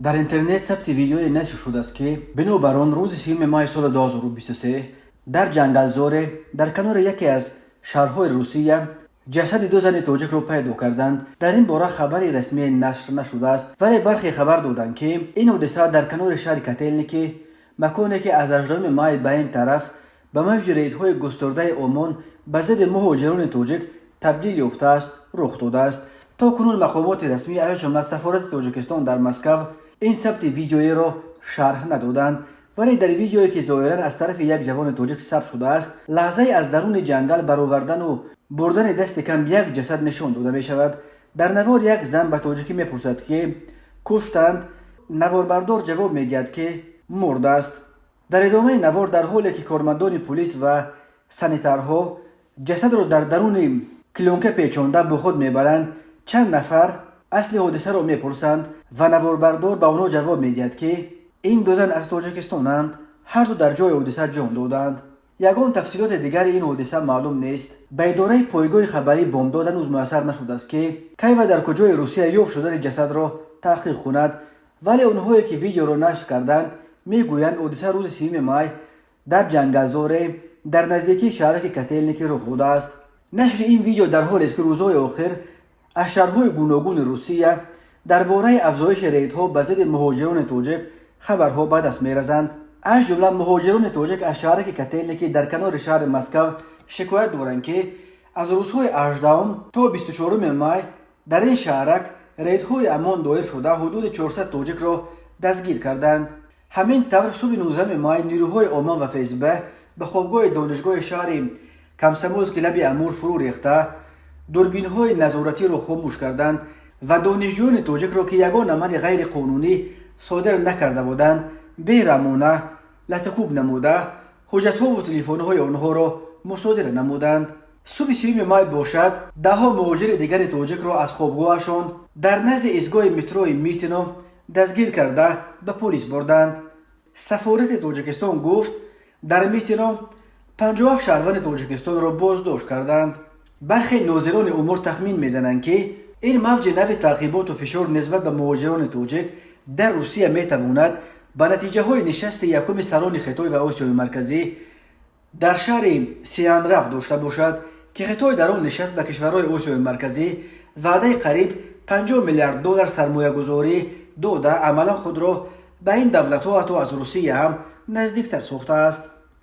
در اینترنت ثبت ویدیوی نشر شده است که بنابر آن روز 3 ماه سال 2023 در جنگلزوره در کنار یکی از شهرهای روسیه جسد دو زن تاجیک را پیدا کردند. در این باره خبری رسمی نشر نشده است، ولی برخی خبر دادند که این حادثه در کنار شهر کتلنیکی، مکانی که از 18 ماه به این طرف به موج ریزهای گسترده عمان به ضد مهاجران تاجیک تبدیل یافته است رخ داده است. تا کنون مقامات رسمی از جمله سفارت تاجیکستان در مسکو این ثبت ویدیویی را شرح ندادند، ولی در ویدیویی که ظاهرا از طرف یک جوان تاجیک ثبت شده است، لحظه از درون جنگل برآوردن و بردن دست کم یک جسد نشان داده می شود. در نوار یک زن به تاجیکی می پرسد که کشتند. نواربردار جواب می دهد که مرده است. در ادامه نوار در حالی که کارمندان پلیس و سانیترها جسد را در درون کلونکه پیچانده به خود میبرند، چند نفر اصل حادثه را میپرسند و نواربردار به آنها جواب میدهد که این دو زن از تاجیکستانند، هر دو در جای حادثه جان دادند. یگان تفصیلات دیگر این حادثه معلوم نیست. به اداره پایگاه خبری بامداد هنوز میسر نشده است که کی و در کجای روسیه یافت شدن جسد را تحقیق کند، ولی آنهایی که ویدیو را نشر کردند میگویند حادثه روز 3 ماه در جنگلزوره در نزدیکی شهر کتلنیکی رخ داده است. نشر این ویدیو در حالی است که روزهای آخر از شهرهای گوناگون روسیه درباره افزایش ریدها به ضد مهاجران تاجیک خبرها به دست می‌رسند. از جمله مهاجران تاجیک از شهر کتلنیکی در کنار شهر مسکو شکایت دارند که از روزهای 18 تا 24 ماه در این شهرک ریدهای امان دایر شده حدود 400 تاجیک را دستگیر کردند. همین طور صبح 19 ماه نیروهای عمان و فسب به خوابگاه دانشگاه شهر کمسموز که لب امور فرو ریخته دوربین‌های نظارتی را خاموش کردند و دانشجویان تاجیک را که یگان عمل غیر قانونی صادر نکرده بودند بیرحمانه لطکوب نموده حجت‌ها و تلفن‌های آنها را مصادره نمودند. صبح 3 ماه باشد ده‌ها مهاجر دیگر تاجیک را از خوابگاهشان در نزد ایستگاه متروی میتینو دستگیر کرده به پلیس بردند. سفارت تاجیکستان گفت در میتینو 57 شهروند تاجیکستان را بازداشت کردند. برخی ناظران امور تخمین میزنند که این موج نوع تعقیبات و فشار نسبت به مهاجران تاجیک در روسیه میتواند به نتیجه های نشست یکم سران خطای و آسیای مرکزی در شهر سیان ربط داشته باشد که خطای در آن نشست به کشورهای آسیای مرکزی وعده قریب 50 میلیارد دلار سرمایه گذاری داده عملا خود را به این دولت ها حتی از روسیه هم نزدیکتر ساخته است.